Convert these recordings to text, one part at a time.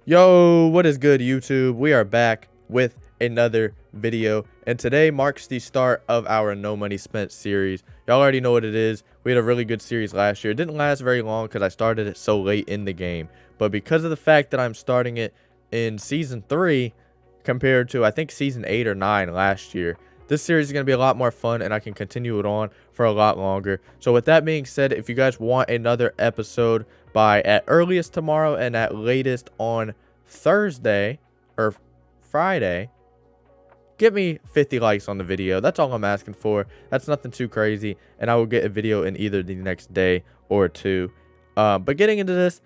Yo, what is good, YouTube? We are back with another video, and today marks the start of our No Money Spent series. Y'all already know what it is. We had a really good series last year. It didn't last very long because I started it so late in the game, but because of the fact that I'm starting it in Season 3 compared to, I think, Season 8 or 9 last year, this series is going to be a lot more fun, and I can continue it on for a lot longer. So with that being said, if you guys want another episode by at earliest tomorrow and at latest on Thursday or Friday, give me 50 likes on the video. That's all I'm asking for. That's nothing too crazy, and I will get a video in either the next day or two. But getting into this,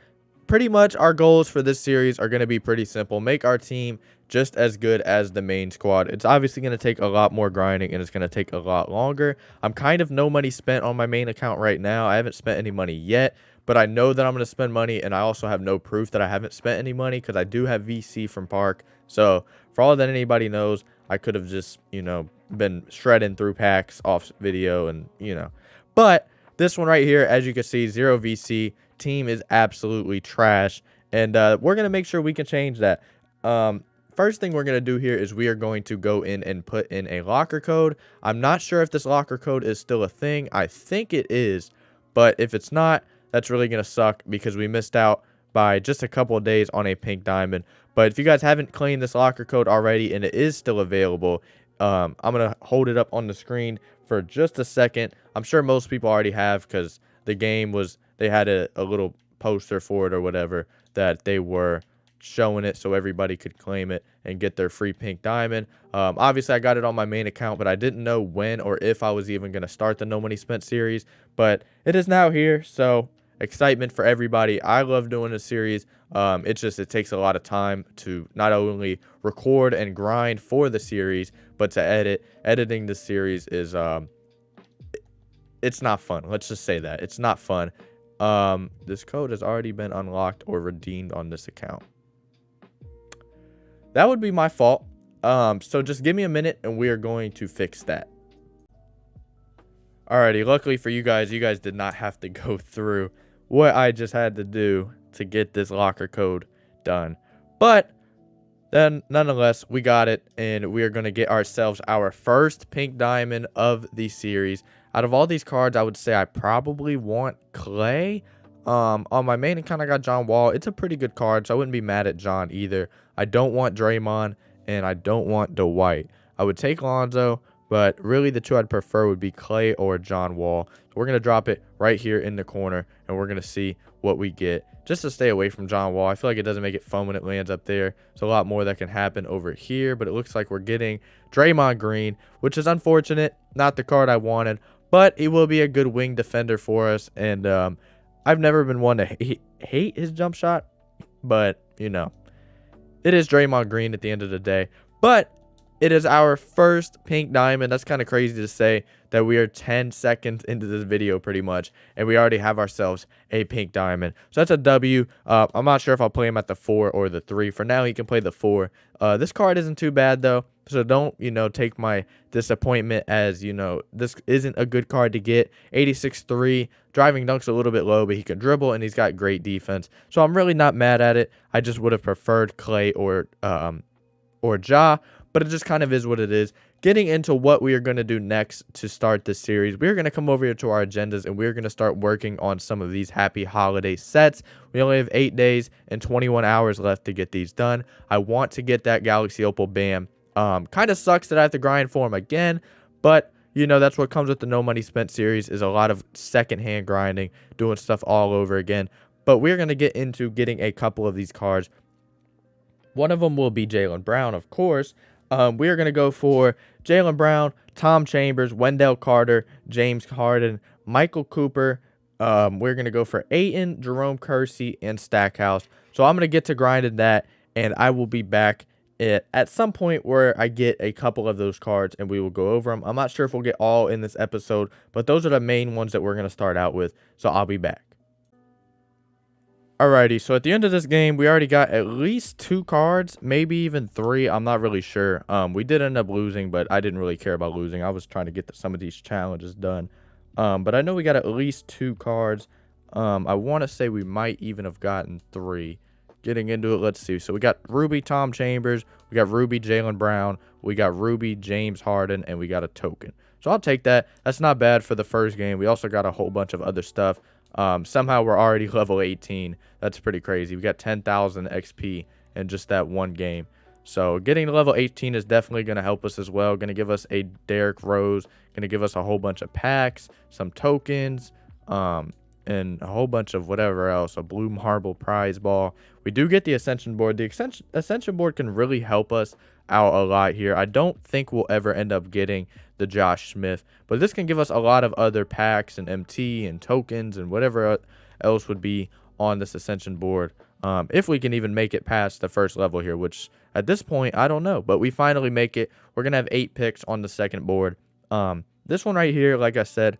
pretty much our goals for this series are going to be pretty simple. Make our team just as good as the main squad. It's obviously going to take a lot more grinding, and it's going to take a lot longer. I'm kind of no money spent on my main account right now. I haven't spent any money yet, but I know that I'm going to spend money, and I also have no proof that I haven't spent any money because I do have VC from Park. So for all that anybody knows, I could have just, been shredding through packs off video and, But this one right here, as you can see, 0 VC. Team is absolutely trash, and we're going to make sure we can change that. First thing we're going to do here is we are going to go in and put in a locker code. I'm not sure if this locker code is still a thing. I think it is, but if it's not, that's really going to suck because we missed out by just a couple of days on a pink diamond. But if you guys haven't claimed this locker code already and it is still available, I'm going to hold it up on the screen for just a second. I'm sure most people already have because the game was, they had a little poster for it or whatever that they were showing it so everybody could claim it and get their free pink diamond. Obviously, I got it on my main account, but I didn't know when or if I was even going to start the No Money Spent series. But it is now here, so excitement for everybody. I love doing this series. It takes a lot of time to not only record and grind for the series, but to edit. Editing the series is it's not fun. Let's just say that it's not fun. This code has already been unlocked or redeemed on this account. That would be my fault. So just give me a minute and we are going to fix that. Alrighty, luckily for you guys did not have to go through what I just had to do to get this locker code done. But then nonetheless, we got it, and we are going to get ourselves our first pink diamond of the series. Out of all these cards, I would say I probably want Clay. On my main account, I got John Wall. It's a pretty good card, so I wouldn't be mad at John either. I don't want Draymond, and I don't want Dwight. I would take Lonzo, but really the two I'd prefer would be Clay or John Wall. So we're going to drop it right here in the corner, and we're going to see what we get. Just to stay away from John Wall. I feel like it doesn't make it fun when it lands up there. There's a lot more that can happen over here, but it looks like we're getting Draymond Green, which is unfortunate. Not the card I wanted, but it will be a good wing defender for us, and I've never been one to hate his jump shot, but, it is Draymond Green at the end of the day. But it is our first pink diamond. That's kind of crazy to say that we are 10 seconds into this video pretty much, and we already have ourselves a pink diamond. So that's a W. I'm not sure if I'll play him at the 4 or the 3. For now, he can play the 4. This card isn't too bad, though, so don't, take my disappointment as, this isn't a good card to get. 86-3, driving dunk's a little bit low, but he can dribble, and he's got great defense. So I'm really not mad at it. I just would have preferred Clay or Ja, but it just kind of is what it is. Getting into what we are going to do next to start this series, we're going to come over here to our agendas, and we're going to start working on some of these happy holiday sets. We only have 8 days and 21 hours left to get these done. I want to get that Galaxy Opal Bam. Kind of sucks that I have to grind for him again, but that's what comes with the No Money Spent series, is a lot of secondhand grinding, doing stuff all over again. But we're going to get into getting a couple of these cards. One of them will be Jaylen Brown, of course. We are going to go for Jaylen Brown, Tom Chambers, Wendell Carter, James Harden, Michael Cooper. We're going to go for Ayton, Jerome Kersey, and Stackhouse. So I'm going to get to grinding that, and I will be back at some point where I get a couple of those cards, and we will go over them. I'm not sure if we'll get all in this episode, but those are the main ones that we're going to start out with, so I'll be back. Alrighty, so at the end of this game, we already got at least 2 cards, maybe even 3. I'm not really sure. We did end up losing, but I didn't really care about losing. I was trying to get some of these challenges done. But I know we got at least 2 cards. I want to say we might even have gotten 3. getting into it, let's see. So we got Ruby Tom Chambers, we got Ruby Jaylen Brown, we got Ruby James Harden, and we got a token. So I'll take that. That's not bad for the first game. We also got a whole bunch of other stuff. Somehow we're already level 18. That's pretty crazy. We got 10,000 XP in just that one game. So getting to level 18 is definitely going to help us as well. Going to give us a Derrick Rose. Going to give us a whole bunch of packs, some tokens, and a whole bunch of whatever else. A blue marble prize ball. We do get the Ascension board. The Ascension board can really help us out a lot here. I don't think we'll ever end up getting the Josh Smith, but this can give us a lot of other packs and MT and tokens and whatever else would be on this Ascension board. If we can even make it past the first level here, which at this point, I don't know, but we finally make it. We're going to have 8 picks on the second board. This one right here, like I said,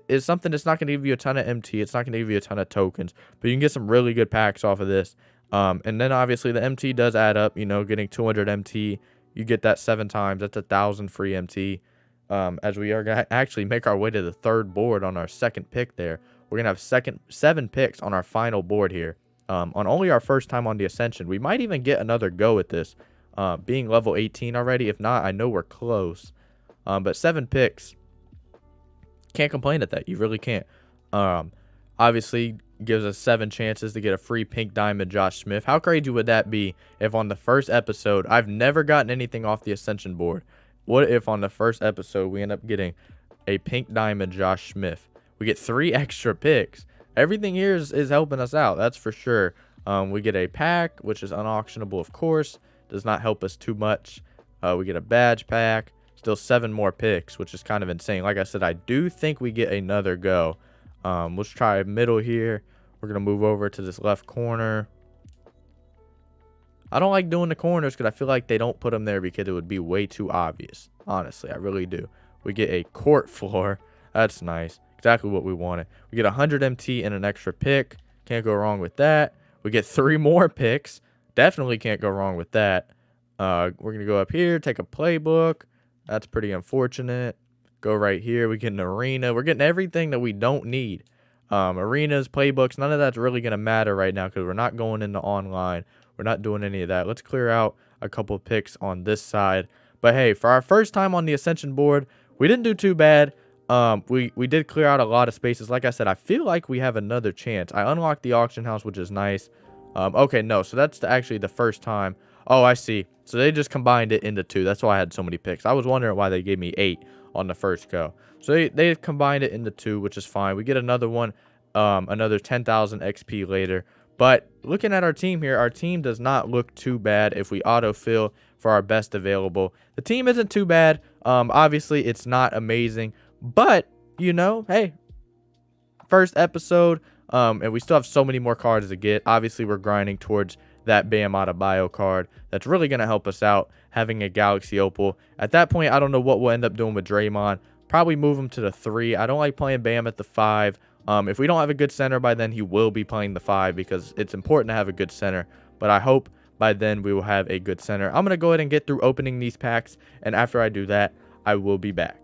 is something that's not going to give you a ton of MT. It's not going to give you a ton of tokens, but you can get some really good packs off of this. And then obviously the MT does add up, you know, getting 200 MT. You get that 7 times. That's 1,000 free MT. As we are going to actually make our way to the third board on our second pick there. We're going to have 7 picks on our final board here. On only our first time on the Ascension. We might even get another go at this, being level 18 already. If not, I know we're close. But 7 picks, can't complain at that. You really can't. Obviously, gives us 7 chances to get a free pink diamond Josh Smith. How crazy would that be if on the first episode, I've never gotten anything off the Ascension board. What if on the first episode, we end up getting a pink diamond Josh Smith? We get 3 extra picks. Everything here is helping us out, that's for sure. We get a pack, which is unauctionable, of course. Does not help us too much. We get a badge pack. Still 7 more picks, which is kind of insane. Like I said, I do think we get another go. Let's try middle here. We're going to move over to this left corner. I don't like doing the corners because I feel like they don't put them there because it would be way too obvious. Honestly, I really do. We get a court floor. That's nice. Exactly what we wanted. We get 100 MT and an extra pick. Can't go wrong with that. We get 3 more picks. Definitely can't go wrong with that. We're going to go up here, take a playbook. That's pretty unfortunate. Go right here. We get an arena. We're getting everything that we don't need. Arenas, playbooks, none of that's really going to matter right now because we're not going into online. We're not doing any of that. Let's clear out a couple of picks on this side. But hey, for our first time on the Ascension board, we didn't do too bad. We did clear out a lot of spaces. Like I said, I feel like we have another chance. I unlocked the auction house, which is nice. Okay, no, so that's actually the first time. Oh, I see. So they just combined it into 2. That's why I had so many picks. I was wondering why they gave me 8 on the first go. So they combined it into 2, which is fine. We get another one, another 10,000 XP later. But looking at our team here, our team does not look too bad if we autofill for our best available. The team isn't too bad. Obviously, it's not amazing. But, you know, hey, first episode, and we still have so many more cards to get. Obviously, we're grinding towards that Bam out of bio card. That's really going to help us out, having a Galaxy Opal. At that point, I don't know what we'll end up doing with Draymond. Probably move him to the 3. I don't like playing Bam at the 5. If we don't have a good center by then, he will be playing the 5 because it's important to have a good center. But I hope by then we will have a good center. I'm going to go ahead and get through opening these packs, and after I do that, I will be back.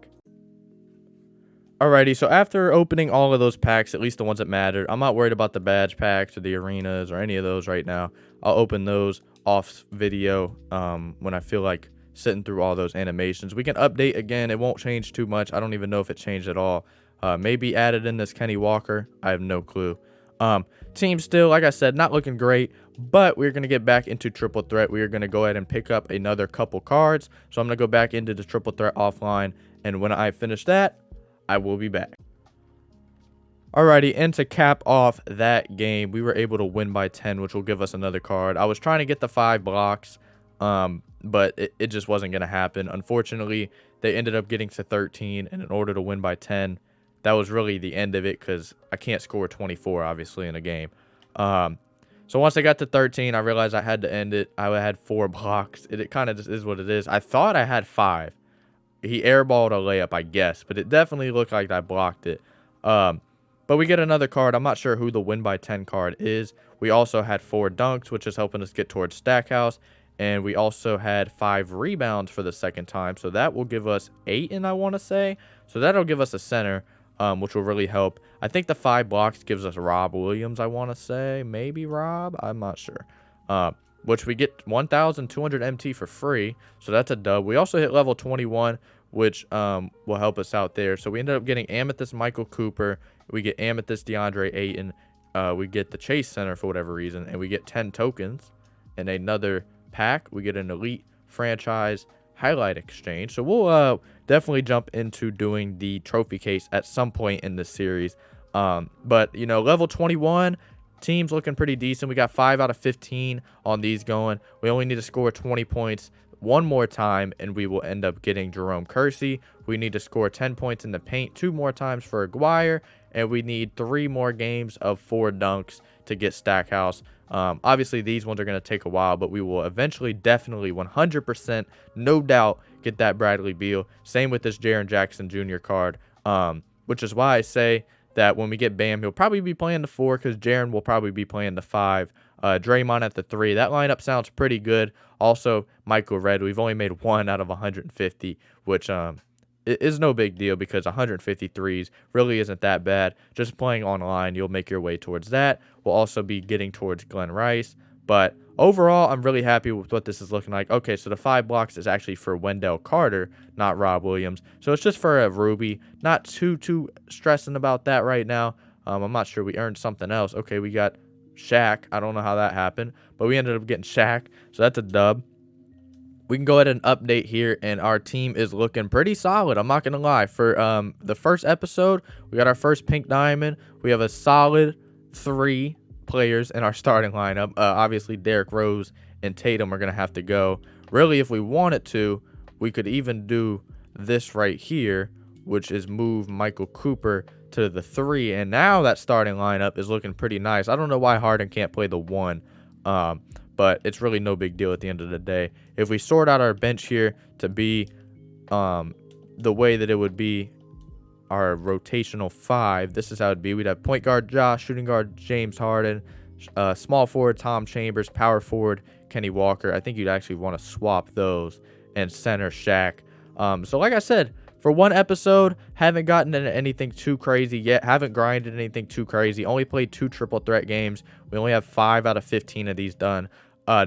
Alrighty, so after opening all of those packs, at least the ones that mattered, I'm not worried about the badge packs or the arenas or any of those right now. I'll open those off video when I feel like sitting through all those animations. We can update again. It won't change too much. I don't even know if it changed at all. Maybe added in this Kenny Walker. I have no clue. Team still, like I said, not looking great, but we're going to get back into triple threat. We are going to go ahead and pick up another couple cards. So I'm going to go back into the triple threat offline, and when I finish that, I will be back. Alrighty, and to cap off that game, we were able to win by 10, which will give us another card. I was trying to get the 5 blocks, but it just wasn't going to happen. Unfortunately, they ended up getting to 13, and in order to win by 10, that was really the end of it because I can't score 24, obviously, in a game. So once I got to 13, I realized I had to end it. I had 4 blocks. It kind of just is what it is. I thought I had 5. He airballed a layup, I guess, but it definitely looked like I blocked it. But we get another card. I'm not sure who the win by 10 card is. We also had 4 dunks, which is helping us get towards Stackhouse. And we also had 5 rebounds for the second time. So that will give us 8, and I want to say. So that'll give us a center, which will really help. I think the 5 blocks gives us Rob Williams, I want to say. Maybe Rob? I'm not sure. which we get 1,200 MT for free. So that's a dub. We also hit level 21, which will help us out there. So we ended up getting Amethyst Michael Cooper. We get Amethyst DeAndre Ayton. We get the Chase Center for whatever reason. And we get 10 tokens. And another pack, we get an Elite Franchise Highlight Exchange. So we'll definitely jump into doing the trophy case at some point in this series. But, you know, level 21... team's looking pretty decent. We got 5 out of 15 on these going. We only need to score 20 points one more time, and we will end up getting Jerome Kersey. We need to score 10 points in the paint 2 more times for Aguirre, and we need 3 more games of 4 dunks to get Stackhouse. Obviously, these ones are going to take a while, but we will eventually definitely 100%, no doubt, get that Bradley Beal. Same with this Jaren Jackson Jr. card, which is why I say that when we get Bam, he'll probably be playing the 4 because Jaren will probably be playing the 5. Draymond at the 3. That lineup sounds pretty good. Also, Michael Redd. We've only made 1 out of 150, which is no big deal because 153s really isn't that bad. Just playing online, you'll make your way towards that. We'll also be getting towards Glenn Rice. But overall, I'm really happy with what this is looking like. Okay, so the 5 blocks is actually for Wendell Carter, not Rob Williams. So it's just for a Ruby. Not too stressing about that right now. I'm not sure. We earned something else. Okay, we got Shaq. I don't know how that happened, but we ended up getting Shaq. So that's a dub. We can go ahead and update here, and our team is looking pretty solid. I'm not going to lie. For the first episode, we got our first pink diamond. We have a solid 3 players in our starting lineup. Obviously, Derrick Rose and Tatum are going to have to go. Really, if we wanted to, we could even do this right here, which is move Michael Cooper to the 3. And now that starting lineup is looking pretty nice. I don't know why Harden can't play the 1. But it's really no big deal at the end of the day. If we sort out our bench here to be the way that it would be our rotational 5, this is how it'd be. We'd have point guard Josh, shooting guard James Harden, small forward Tom Chambers, power forward Kenny Walker. I think you'd actually want to swap those, and center Shaq. So like I said, for one episode, haven't gotten into anything too crazy yet. Haven't grinded anything too crazy. Only played 2 triple threat games. We only have 5 out of 15 of these done.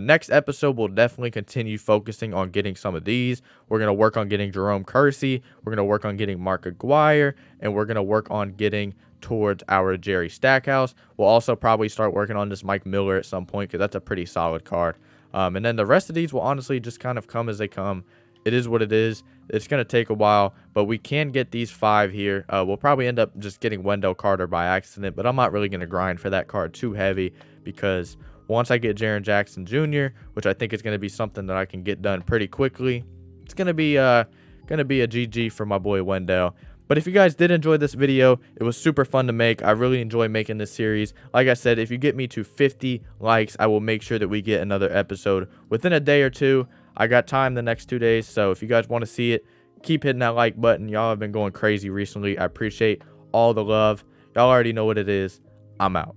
Next episode, we'll definitely continue focusing on getting some of these. We're going to work on getting Jerome Kersey. We're going to work on getting Mark Aguirre. And we're going to work on getting towards our Jerry Stackhouse. We'll also probably start working on this Mike Miller at some point because that's a pretty solid card. And then the rest of these will honestly just kind of come as they come. It is what it is. It's going to take a while, but we can get these 5 here. We'll probably end up just getting Wendell Carter by accident, but I'm not really going to grind for that card too heavy because once I get Jaren Jackson Jr., which I think is going to be something that I can get done pretty quickly, it's going to be a GG for my boy Wendell. But if you guys did enjoy this video, it was super fun to make. I really enjoy making this series. Like I said, if you get me to 50 likes, I will make sure that we get another episode within a day or 2. I got time the next 2 days, so if you guys want to see it, keep hitting that like button. Y'all have been going crazy recently. I appreciate all the love. Y'all already know what it is. I'm out.